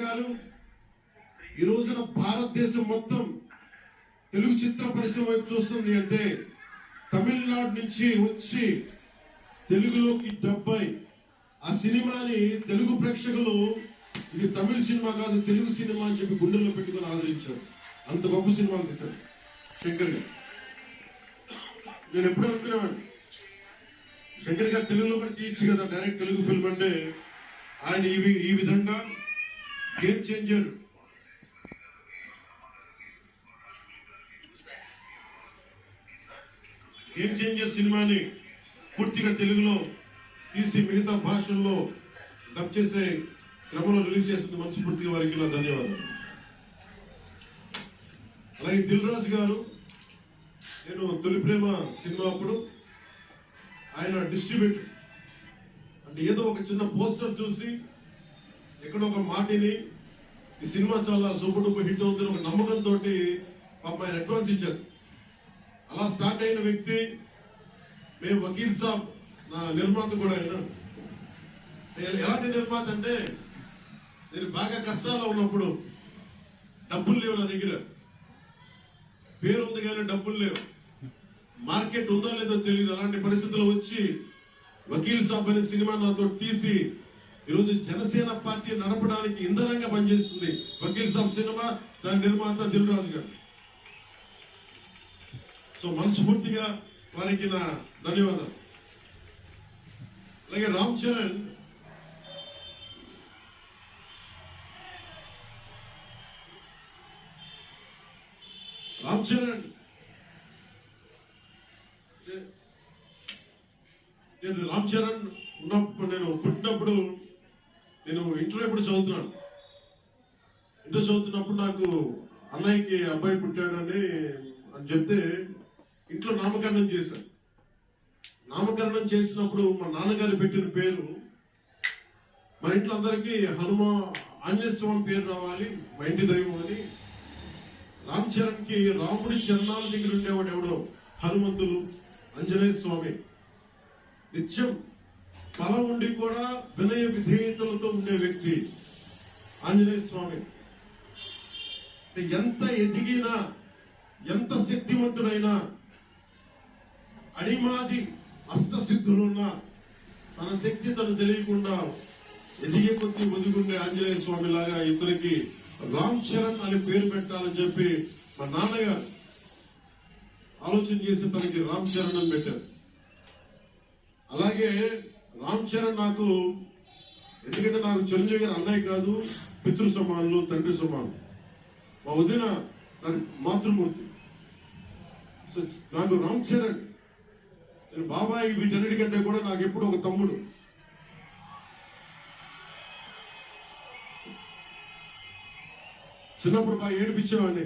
గారు ఈ రోజున భారతదేశం మొత్తం తెలుగు చిత్ర పరిశ్రమ వైపు చూస్తుంది అంటే తమిళనాడు నుంచి వచ్చి తెలుగులోకి డబ్బై ఆ సినిమాని తెలుగు ప్రేక్షకులు ఇది తమిళ సినిమా కాదు తెలుగు సినిమా అని చెప్పి గుండెల్లో పెట్టుకుని ఆదరించారు. అంత గొప్ప సినిమాలు తీశారు శంకర్ గారు. నేను ఎప్పుడూ అనుకునేవాడు శంకర్ గారు తెలుగులో కూడా తీయచ్చు కదా డైరెక్ట్ తెలుగు ఫిల్మ్ అంటే. ఆయన ఈ విధంగా గేమ్ చేంజర్ సినిమాని పూర్తిగా తెలుగులో తీసి మిగతా భాషల్లో డబ్ చేసే క్రమంలో రిలీజ్ చేస్తుంది. మనస్ఫూర్తిగా వారికి నా ధన్యవాదాలు. అలాగే దిల్ రాజు గారు, నేను తొలి ప్రేమ సినిమా అప్పుడు ఆయన డిస్ట్రిబ్యూటర్ అంటే ఏదో ఒక చిన్న పోస్టర్ చూసి ఎక్కడో ఒక మాటిని ఈ సినిమా చాలా సూపర్ డూపర్ హిట్ అవుతుంది ఒక నమ్మకంతో పాపం ఆయన అడ్వాన్స్ ఇచ్చారు. అలా స్టార్ట్ అయిన వ్యక్తి మేము వకీల్ సాబ్ నా నిర్మాత కూడా అయినా. ఎలాంటి నిర్మాత అంటే నేను బాగా కష్టాల్లో ఉన్నప్పుడు డబ్బులు లేవు నా దగ్గర, పేరు ఉంది కానీ డబ్బులు లేవు, మార్కెట్ ఉందో లేదో తెలియదు. అలాంటి పరిస్థితుల్లో వచ్చి వకీల్ సాబ్ అనే సినిమా నాతో తీసి ఈరోజు జనసేన పార్టీ నడపడానికి ఇంధనంగా పనిచేస్తుంది వకీల్ సాబ్ సినిమా. దాని నిర్మాత దిల్ రాజు గారు. సో మనస్ఫూర్తిగా వారికి నా ధన్యవాదాలు. అలాగే రామ్ చరణ్ ఉన్నప్పుడు నేను పుట్టినప్పుడు నేను ఇంట్లో ఎప్పుడు చదువుతున్నాను. ఇంట్లో చదువుతున్నప్పుడు నాకు అన్నయ్యకి అబ్బాయి పుట్టాడని చెప్తే ఇంట్లో నామకరణం చేశాను. నామకరణం చేసినప్పుడు మా నాన్నగారు పెట్టిన పేరు మా ఇంట్లో అందరికీ ఆంజనేయ స్వామి పేరు రావాలి మా ఇంటి దైవం అని. రామ్ చరణ్ కి రాముడి చరణాల దగ్గర ఉండేవాడు ఎవడో హనుమంతులు, ఆంజనేయ స్వామి. నిత్యం ఫలం ఉండి కూడా వినయ విధేయతలతో ఉండే వ్యక్తి ఆంజనేయ స్వామి. ఎంత ఎదిగినా ఎంత శక్తివంతుడైనా అడిమాది అష్టసిద్ధులున్నా తన శక్తి తను తెలియకుండా ఎదిగే కొద్ది ఒదిగుండే ఆంజనేయ స్వామి లాగా ఇతనికి రామ్ చరణ్ అని పేరు పెట్టాలని చెప్పి మా నాన్నగారు ఆలోచన చేసి తనకి రామ్ చరణ్ అని పెట్టారు. అలాగే రామ్ చరణ్ నాకు ఎందుకంటే నాకు చిరంజీవి గారు అన్నయ్య కాదు, పితృ సమానులు, తండ్రి సమానులు. మా వదిన నాకు మాతృమూర్తి. సో నాకు రామ్ చరణ్ నేను బాబాయ్ వీటన్నిటికంటే కూడా నాకు ఎప్పుడు ఒక తమ్ముడు. చిన్నప్పుడు బాగా ఏడిపించేవాడిని.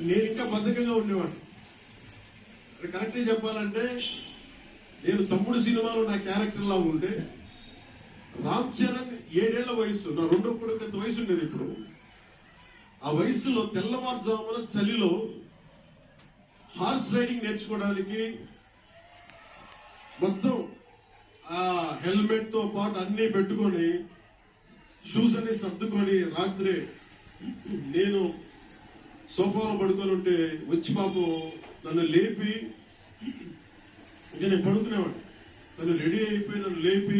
నేను ఇంకా బద్ధకంగా ఉండేవాడిని. కరెక్ట్గా చెప్పాలంటే నేను తమ్ముడు సినిమాలో నా క్యారెక్టర్ లా ఉంటే రామ్ చరణ్ 7 ఏళ్ల వయసు, నా రెండో కొడుకు అంత వయసు ఉండేది. ఇప్పుడు ఆ వయసులో తెల్లవారుజామున చలిలో హార్స్ రైడింగ్ నేర్చుకోవడానికి మొత్తం ఆ హెల్మెట్ తో పాటు అన్ని పెట్టుకొని షూస్ అన్ని సర్దుకొని రాత్రి నేను సోఫాలో పడుకొని ఉంటే వచ్చి పాపం నన్ను లేపి ఇంకా నేను పడుకునేవాడు. తను రెడీ అయిపోయి నన్ను లేపి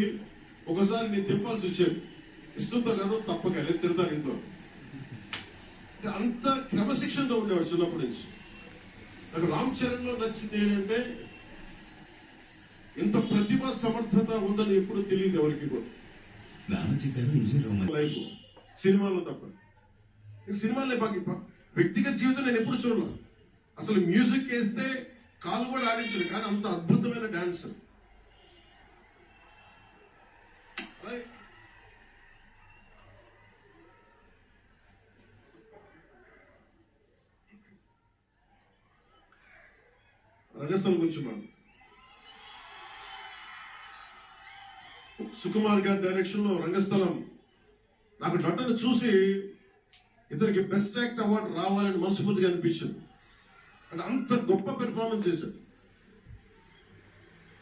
ఒకసారి నేను తిప్పాల్సి వచ్చాడు. ఇష్టంతో కదా తప్పక లేదు తిడతాను ఇంట్లో. అంత క్రమశిక్షణతో ఉండేవాడు చిన్నప్పటి నుంచి. నాకు రామ్ చరణ్ లో నచ్చింది ఏంటంటే ఇంత ప్రతిభ సమర్థత ఉందని ఎప్పుడు తెలియదు ఎవరికి కూడా. లైఫ్ సినిమాల్లో తప్ప సినిమాలే బాగా వ్యక్తిగత జీవితం నేను ఎప్పుడు చూడలే. అసలు మ్యూజిక్ వేస్తే కాలు కూడా ఆడించదు, కానీ అంత అద్భుతమైన డాన్సర్. రంగస్థలం గురించి మనం సుకుమార్ గారి డైరెక్షన్ లో రంగస్థలం నాకు నటన చూసి ఇతనికి బెస్ట్ యాక్ట్ అవార్డు రావాలని మనస్ఫూర్తిగా అనిపించింది. అంటే అంత గొప్ప పెర్ఫార్మెన్స్ చేశాడు.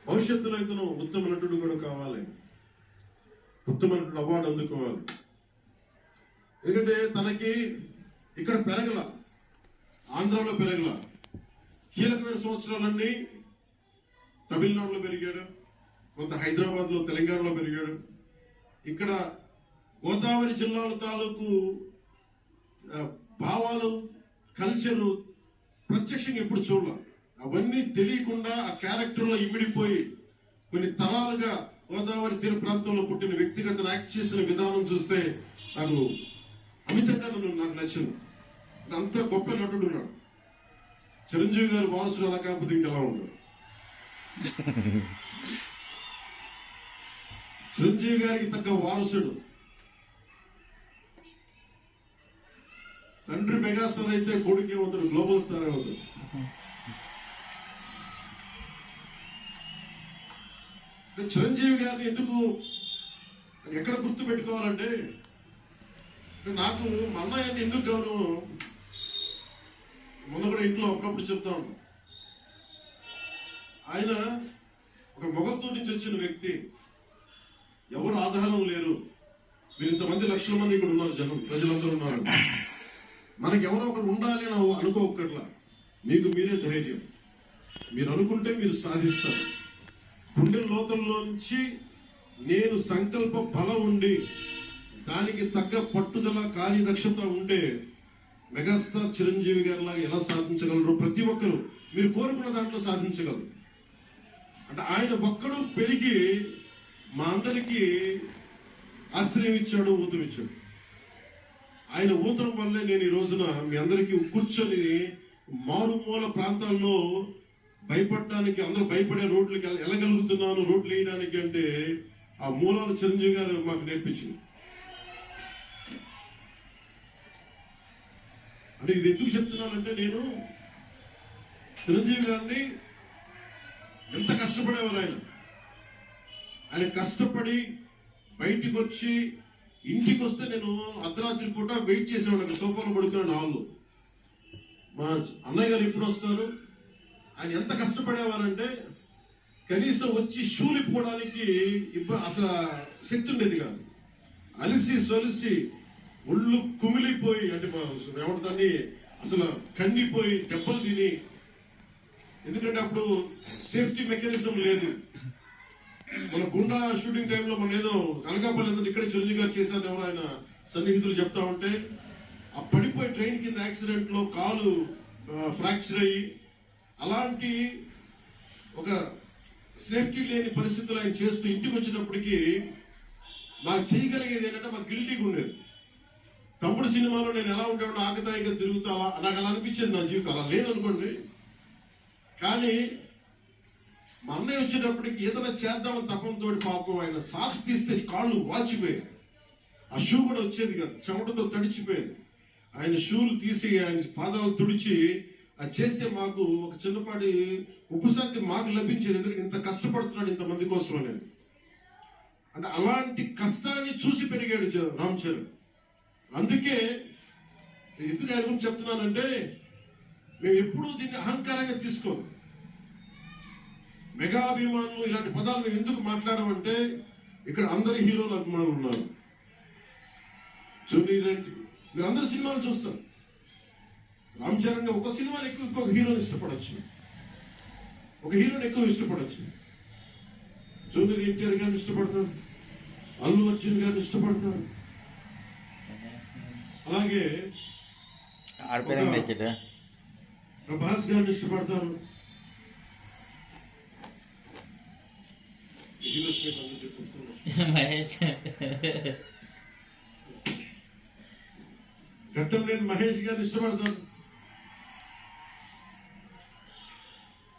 భవిష్యత్తులో ఇతను ఉత్తమ నటుడు కూడా కావాలి, ఉత్తమ నటుడు అవార్డు అందుకోవాలి. ఎందుకంటే తనకి ఇక్కడ పెరగల, ఆంధ్రాలో పెరగల, కీలకమైన సంవత్సరాలన్నీ తమిళనాడులో పెరిగాడు, కొంత హైదరాబాద్ లో తెలంగాణలో పెరిగాడు. ఇక్కడ గోదావరి జిల్లాల తాలూకు భావాలు, కల్చరు ప్రత్యక్షంగా ఎప్పుడు చూడాల. అవన్నీ తెలియకుండా ఆ క్యారెక్టర్ లో ఇమిడిపోయి కొన్ని తరాలుగా గోదావరి తీర ప్రాంతంలో పుట్టిన వ్యక్తిగత యాక్ట్ చేసిన విధానం చూస్తే నాకు అమితంగా నాకు నచ్చింది. అంత గొప్ప నటుడు ఉన్నాడు. చిరంజీవి గారి వారసుడు అలా కాకపోతే ఇంకెలా ఉంటాడు. చిరంజీవి గారికి తగ్గ వారసుడు. తండ్రి మెగాస్టార్ అయితే కొడుకు ఏమవుతాడు, గ్లోబల్ స్టార్ అవుతాడు. చిరంజీవి గారిని ఎందుకు ఎక్కడ గుర్తు పెట్టుకోవాలంటే, నాకు మా అన్నయ్యని ఎందుకు గౌరవం, మొన్న కూడా ఇంట్లో అప్పుడప్పుడు చెప్తా ఉంటాం. ఆయన ఒక మొగత్తూరు నుంచి వచ్చిన వ్యక్తి, ఎవరు ఆధారం లేరు. మీరు ఇంతమంది లక్షల మంది ఇక్కడ ఉన్నారు, జనం ప్రజలందరూ ఉన్నారు. మనకి ఎవరో ఒకరు ఉండాలి అని అనుకోకట్లా, మీకు మీరే ధైర్యం. మీరు అనుకుంటే మీరు సాధిస్తారు. గుండె లోతుల్లోంచి నేను సంకల్ప బలం ఉండి దానికి తగ్గ పట్టుదల, కార్యదక్షత ఉంటే మెగాస్టార్ చిరంజీవి గారిలాగా ఎలా సాధించగలరు? ప్రతి ఒక్కరు మీరు కోరుకున్న దాంట్లో సాధించగలరు. అంటే ఆయన ఒక్కడు పెరిగి మా అందరికీ ఆశ్రయం ఇచ్చాడు, ఊతం ఇచ్చాడు. ఆయన ఊతం వల్లే నేను ఈ రోజున మీ అందరికీ కూర్చొని మారుమూల ప్రాంతాల్లో భయపడటానికి, అందరూ భయపడే రోడ్లకి వెళ్ళగలుగుతున్నాను, రోడ్లు వేయడానికి. అంటే ఆ మూలాలు చిరంజీవి గారు మాకు నేర్పించింది. అంటే ఇది ఎందుకు చెప్తున్నానంటే, నేను చిరంజీవి గారిని ఎంత కష్టపడేవారు ఆయన కష్టపడి బయటికి వచ్చి ఇంటికి వస్తే నేను అర్ధరాత్రి పూట వెయిట్ చేసేవాడు అక్కడ సోఫాలో పడుకున్నాను హాల్లో. మా అన్నయ్య గారు ఎప్పుడు వస్తారు, ఆయన ఎంత కష్టపడేవారంటే కనీసం వచ్చి షూలు ఇప్పుకోవడానికి అసలు శక్తి ఉండేది కాదు. అలిసి సొలిసి ఒళ్ళు కుమిలిపోయి, అంటే ఏమంటుందని అసలు కందిపోయి దెబ్బలు తిని, ఎందుకంటే అప్పుడు సేఫ్టీ మెకానిజం లేదు. మన గుండా షూటింగ్ టైంలో మనం ఏదో అనకాపల్లి ఇక్కడే చిరంజీవి గారు చేశారు, ఎవరు ఆయన సన్నిహితులు చెప్తా ఉంటే, ఆ పడిపోయి ట్రైన్ కింద యాక్సిడెంట్ లో కాలు ఫ్రాక్చర్ అయ్యి, అలాంటి ఒక సేఫ్టీ లేని పరిస్థితులు ఆయన చేస్తూ ఇంటికి వచ్చినప్పటికీ నాకు చేయగలిగేది ఏంటంటే, మాకు గిల్టీగా ఉండేది. తమ్ముడు సినిమాలో నేను ఎలా ఉంటాడో ఆకతాయిగా తిరుగుతా, నాకు అలా అనిపించేది. నా జీవితం అలా లేదనుకోండి. కానీ మా అన్నయ్య వచ్చేటప్పటికి ఏదైనా చేద్దామని తపంతో పాపం ఆయన సాక్స్ తీస్తే కాళ్ళు వాచిపోయాయి. ఆ షూ కూడా వచ్చేది కదా, చెమటతో తడిచిపోయేది. ఆయన షూలు తీసి ఆయన పాదాలు తుడిచి అది చేస్తే మాకు ఒక చిన్నపాటి ఉపశాంతి మాకు లభించేది. ఎందుకంటే ఇంత కష్టపడుతున్నాడు ఇంతమంది కోసం అనేది. అంటే అలాంటి కష్టాన్ని చూసి పెరిగాడు రామ్ చరణ్. అందుకే ఎందుకు ఆయన గురించి చెప్తున్నానంటే, మేము ఎప్పుడూ దీన్ని అహంకారంగా తీసుకోము. మెగా అభిమానులు ఇలాంటి పదాలు మేము ఎందుకు మాట్లాడమంటే, ఇక్కడ అందరి హీరోలు అభిమానులు ఉన్నారు. జూనియర్ ఎన్టీ, మీరు అందరు సినిమాలు చూస్తారు. రామ్ చరణ్ ఒక సినిమాని ఎక్కువ ఇంకొక హీరోని ఇష్టపడచ్చు, ఒక హీరోని ఎక్కువ ఇష్టపడచ్చు. జూనియర్ ఎన్టీఆర్ గారిని ఇష్టపడతారు, అల్లు అర్జున్ గారిని ఇష్టపడతారు, అలాగే ప్రభాస్ గారిని ఇష్టపడతారు. ఘట్టంనేని మహేష్ గారిని ఇష్టపడతారు.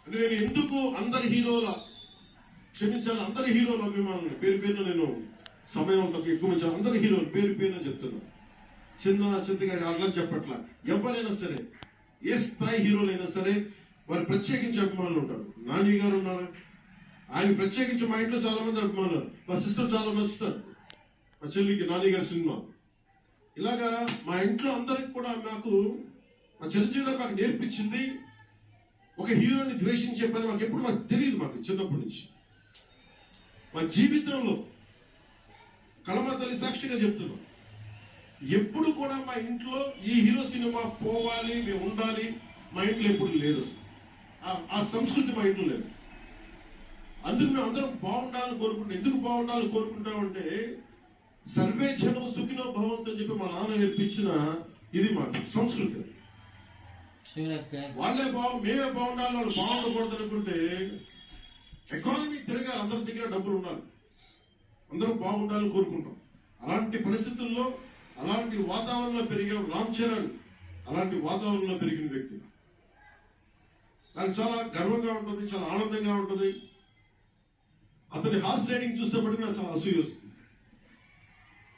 అంటే నేను ఎందుకు అందరి హీరోల, క్షమించాలి, అందరి హీరోల అభిమానులు పేరు పేరున నేను సమయం తక్కువ ఎక్కువ మంచి అందరి హీరోలు పేరు పేరున చెప్తున్నాను. చిన్నగా అట్లా చెప్పట్లా. ఎవరైనా సరే, ఏ స్థాయి హీరోలైనా సరే వారు ప్రత్యేకించి అభిమానులు ఉంటారు. నాని గారు ఉన్నారు, ఆయన ప్రత్యేకించి మా ఇంట్లో చాలా మంది అభిమానులు. మా సిస్టర్ చాలా నచ్చుతారు, మా చెల్లికి నాని గారి సినిమా. ఇలాగా మా ఇంట్లో అందరికి కూడా మాకు మా చిరంజీవి గారు మాకు నేర్పించింది, ఒక హీరోని ద్వేషించే పని మాకు ఎప్పుడు మాకు తెలియదు. మాకు చిన్నప్పటి నుంచి మా జీవితంలో కళమ తల్లి సాక్షిగా చెప్తున్నాం, ఎప్పుడు కూడా మా ఇంట్లో ఈ హీరో సినిమా పోవాలి, మేము ఉండాలి, మా ఇంట్లో ఎప్పుడు లేదు. ఆ సంస్కృతి మా ఇంట్లో లేదు. అందుకు మేము అందరం బాగుండాలని కోరుకుంటాం. ఎందుకు బాగుండాలని కోరుకుంటామంటే సర్వే జనం సుఖినో భవంతు అని చెప్పి మా నాన్న నేర్పించిన ఇది మా సంస్కృతి. వాళ్ళే మేమే బాగుండాలి, వాళ్ళు బాగుండకూడదు అనుకుంటే ఎకానమీ తిరగాలి, అందరి దగ్గర డబ్బులు ఉండాలి, అందరూ బాగుండాలని కోరుకుంటాం. అలాంటి పరిస్థితుల్లో అలాంటి వాతావరణంలో పెరిగే రామ్ చరణ్ అలాంటి వాతావరణంలో పెరిగిన వ్యక్తి. నాకు చాలా గర్వంగా ఉంటుంది, చాలా ఆనందంగా ఉంటుంది. అతని హార్స్ రైడింగ్ చూస్తే బట్టి నాకు చాలా అసూయ వస్తుంది.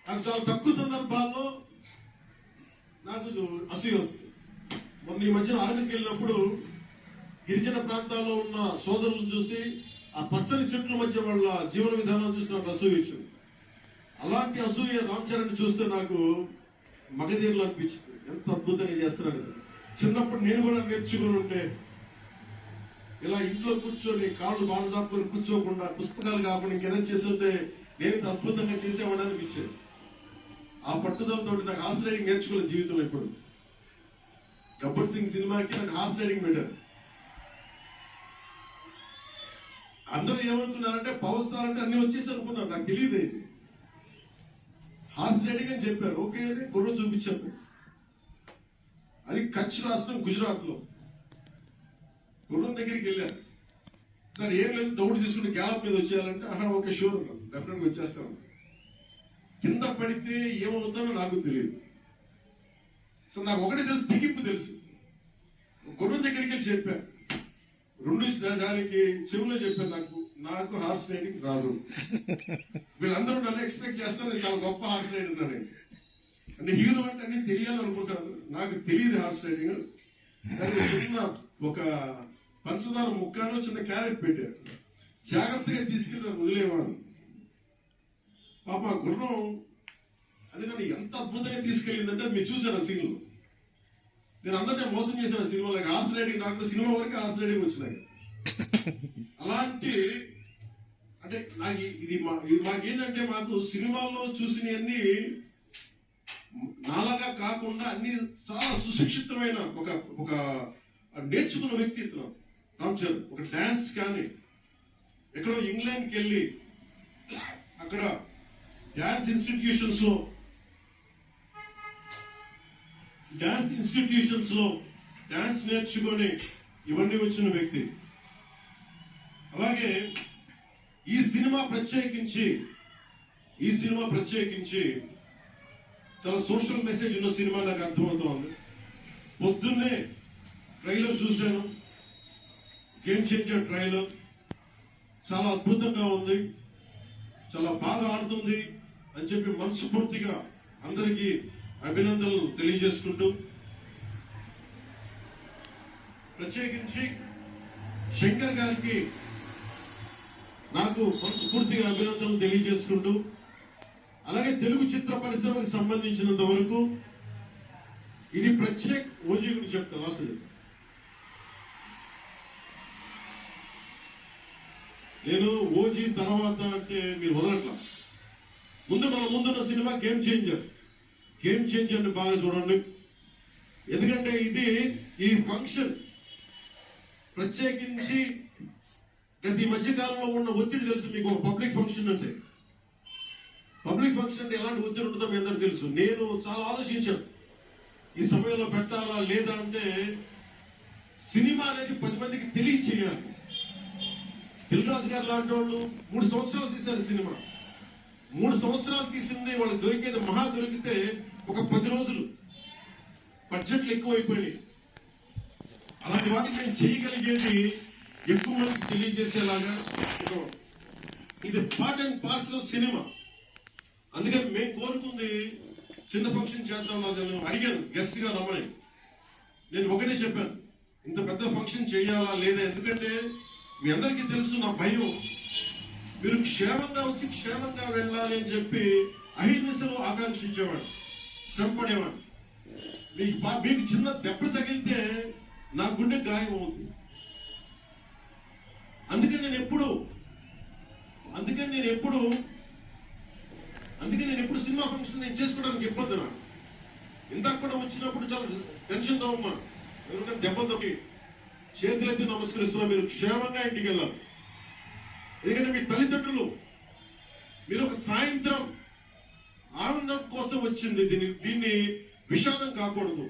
నాకు చాలా తక్కువ సందర్భాల్లో నాకు అసూయ వస్తుంది. మొన్న ఈ మధ్యన అరకుకి వెళ్ళినప్పుడు గిరిజన ప్రాంతాల్లో ఉన్న సోదరులను చూసి ఆ పచ్చని చెట్ల మధ్య వాళ్ళ జీవన విధానం చూసి నాకు అసూయ వచ్చింది. అలాంటి అసూయ రామ్ చరణ్ చూస్తే నాకు మగధీరులు అనిపించింది. ఎంత అద్భుతంగా చేస్తున్నాడు. చిన్నప్పుడు నేను కూడా నేర్చుకుని ఉంటే ఇలా ఇంట్లో కూర్చొని కాళ్ళు బాగా చాపుకొని కూర్చోకుండా పుస్తకాలు కాకుండా ఇంకేదైనా చేస్తుంటే నేను అద్భుతంగా చేసేవాడు అనిపించేది. ఆ పట్టుదలతో నాకు హార్స్ రైడింగ్ నేర్చుకునే జీవితంలో ఇప్పుడు గబ్బర్ సింగ్ సినిమాకి నాకు హార్స్ రైడింగ్ పెట్టారు. అందరూ ఏమనుకున్నారంటే పవర్ స్టార్ అంటే అన్ని వచ్చేసి అనుకున్నారు. నాకు తెలియదు ఇది హార్స్ రైడింగ్ అని చెప్పారు. ఓకే అని గుర్రం చూపించారు. అది కచ్ రాష్ట్రం గుజరాత్ లో గుర్రం దగ్గరికి వెళ్ళారు. సార్ ఏం లేదు, దౌడు తీసుకుంటే గ్యాప్ మీద వచ్చేయాలంటే ఓకే షూర్ డెఫినెట్ గా వచ్చేస్తాను. కింద పడితే ఏమవుతానో నాకు తెలియదు. సో నాకు ఒకటి తెలుసు, తెగింపు తెలుసు. గుర్రం దగ్గరికి వెళ్ళి చెప్పాను, దానికి చెవులో చెప్పాను, నాకు హార్స్ రైడింగ్ రాదు. వీళ్ళందరూ నన్ను ఎక్స్పెక్ట్ చేస్తారు నేను చాలా గొప్ప హార్స్ రైడర్ ఉన్నాను. అంటే హీరో అంటే అన్ని తెలియాలనుకుంటాను. నాకు తెలియదు హార్స్ రైడింగ్. చిన్న ఒక పంచదార ముక్కలో చిన్న క్యారెట్ పెట్టారు, జాగ్రత్తగా తీసుకెళ్ళి వదిలేవాడు. పాప గుర్రం అది నన్ను ఎంత అద్భుతంగా తీసుకెళ్ళిందంటే అది మీరు చూసారు ఆ సీన్లో. నేను అందరినీ మోసం చేశాను ఆ సినిమాలో. హార్స్ రైడింగ్ నాకు సినిమా వరకు హార్స్ రైడింగ్ వచ్చినాయి. అలాంటి అంటే నాకు ఇది మాకేంటంటే మాకు సినిమాల్లో చూసినవన్నీ నాలాగా కాకుండా అన్ని చాలా సుశిక్షితమైన ఒక నేర్చుకున్న వ్యక్తి ఇతను రామ్ చరణ్. ఒక డాన్స్ కానీ ఎక్కడో ఇంగ్లాండ్కి వెళ్ళి అక్కడ డాన్స్ ఇన్స్టిట్యూషన్స్ లో డాన్స్ నేర్చుకొని ఇవన్నీ వచ్చిన వ్యక్తి. అలాగే ఈ సినిమా ప్రత్యేకించి చాలా సోషల్ మెసేజ్ ఉన్న సినిమా నాకు అర్థమవుతోంది. పొద్దున్నే ట్రైలర్ చూశాను, గేమ్ చేంజర్ ట్రైలర్. చాలా అద్భుతంగా ఉంది, చాలా బాగా ఆడుతుంది అని చెప్పి మనస్ఫూర్తిగా అందరికీ అభినందనలు తెలియజేసుకుంటూ, ప్రత్యేకించి శంకర్ గారికి నాకు మనస్ఫూర్తిగా అభినందనలు తెలియజేసుకుంటూ, అలాగే తెలుగు చిత్ర పరిశ్రమకు సంబంధించినంత వరకు ఇది ప్రత్యేక ఓజీ గురించి చెప్తాను. లాస్ట్ నేను ఓజీ తర్వాత అంటే మీరు వదలట్లా. మన ముందున్న సినిమా గేమ్ చేంజర్ బాగా చూడండి. ఎందుకంటే ఈ ఫంక్షన్ ప్రత్యేకించి గత ఈ మధ్యకాలంలో ఉన్న ఒత్తిడి తెలుసు మీకు. పబ్లిక్ ఫంక్షన్ అంటే ఎలాంటి ఒత్తిడి ఉంటుందో మీ అందరూ తెలుసు. నేను చాలా ఆలోచించాను ఈ సమయంలో పెట్టాలా లేదా అంటే సినిమా అనేది 10 మందికి తెలియచేయాలి. దిల్రాజు గారు లాంటి వాళ్ళు 3 సంవత్సరాలు తీశారు సినిమా. 3 సంవత్సరాలు తీసింది వాళ్ళకి దొరికేది మహా దొరికితే ఒక 10 రోజులు. బడ్జెట్లు ఎక్కువైపోయినాయి. అలాంటి వాటికి నేను చేయగలిగేది ఎక్కువ మందికి తెలియజేసేలాగా ఇది part and parcel of cinema. అందుకని మేము కోరుకుంది చిన్న ఫంక్షన్ చేద్దాం. నేను అడిగాను గెస్ట్ గా రమ్మని. నేను ఒకటే చెప్పాను, ఇంత పెద్ద ఫంక్షన్ చేయాలా లేదా, ఎందుకంటే మీ అందరికీ తెలుసు నా భయం. మీరు క్షేమంగా వచ్చి క్షేమంగా వెళ్ళాలి అని చెప్పి అహిర్నిశలు ఆకాంక్షించేవాడు, శ్రమ పడేవాడు. మీకు చిన్న దెబ్బ తగిలితే నా గుండె గాయం అవుతుంది. అందుకని నేను ఎప్పుడు సినిమా ఫంక్షన్ నేను చేసుకోవడానికి ఇబ్బంది నాకు. ఇందాక కూడా వచ్చినప్పుడు చాలా టెన్షన్ తో ఉన్నా, ఎందుకంటే దెబ్బలు తొక్కి చేతులైతే నమస్కరిస్తున్నా, మీరు క్షేమంగా ఇంటికి వెళ్ళాలి. ఎందుకంటే మీ తల్లిదండ్రులు మీరు ఒక సాయంత్రం ఆనందం కోసం వచ్చింది, దీన్ని విషాదం కాకూడదు.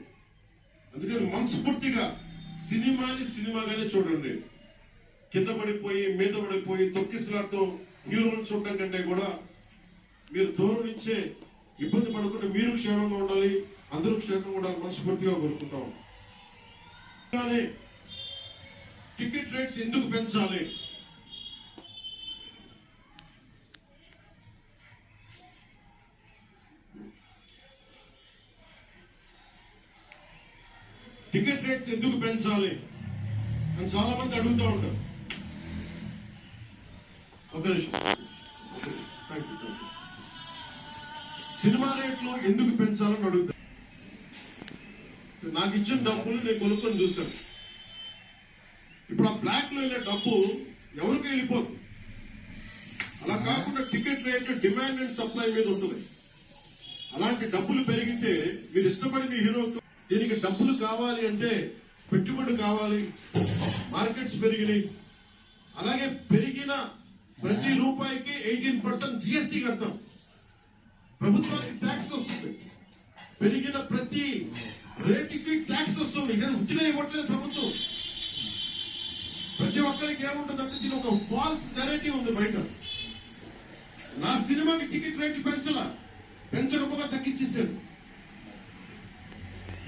అందుకని మనస్ఫూర్తిగా సినిమాని సినిమాగానే చూడండి. కింద పడిపోయి మీద పడిపోయి తొక్కిసలాడుతూ హీరోలను చూడటం కంటే కూడా మీరు దూరం నుంచే ఇబ్బంది పడకుండా మీరు క్షేమంగా ఉండాలి, అందరూ క్షేమంగా ఉండాలి మనస్ఫూర్తిగా కోరుకుంటాం. కానీ టికెట్ రేట్స్ ఎందుకు పెంచాలి? టికెట్ రేట్స్ ఎందుకు పెంచాలి అని చాలా మంది అడుగుతూ ఉంటారు. ఒక నిమిషం. సినిమా రేట్లు ఎందుకు పెంచాలని అడుగుతారు. నాకు ఇచ్చిన డబ్బులు నేను కొనుక్కొని చూశాను. ఇప్పుడు ఆ బ్లాక్ లో వెళ్ళే డబ్బు ఎవరికి వెళ్ళిపోతుంది. అలా కాకుండా ticket rate demand and supply మీద ఉంటుంది. అలాంటి డబ్బులు పెరిగితే మీరు ఇష్టపడి మీ హీరోతో దీనికి డబ్బులు కావాలి అంటే పెట్టుబడి కావాలి, మార్కెట్స్ పెరిగినాయి. అలాగే పెరిగిన ప్రతి రూపాయికి 18% జిఎస్టీ కడతాం. ప్రభుత్వానికి ట్యాక్స్ వస్తుంది. పెరిగిన ప్రతి రేటుకి ట్యాక్స్ వస్తుంది. ఇది ఉచిత ఇవ్వట్లేదు ప్రభుత్వం. ప్రతి ఒక్కరికి ఏముంటుందంటే దీని ఒక ఫాల్స్ నెరేటివ్ ఉంది బయట. నా సినిమాకి టికెట్ రేట్లు పెంచకపోగా తగ్గించేశారు.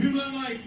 People are like,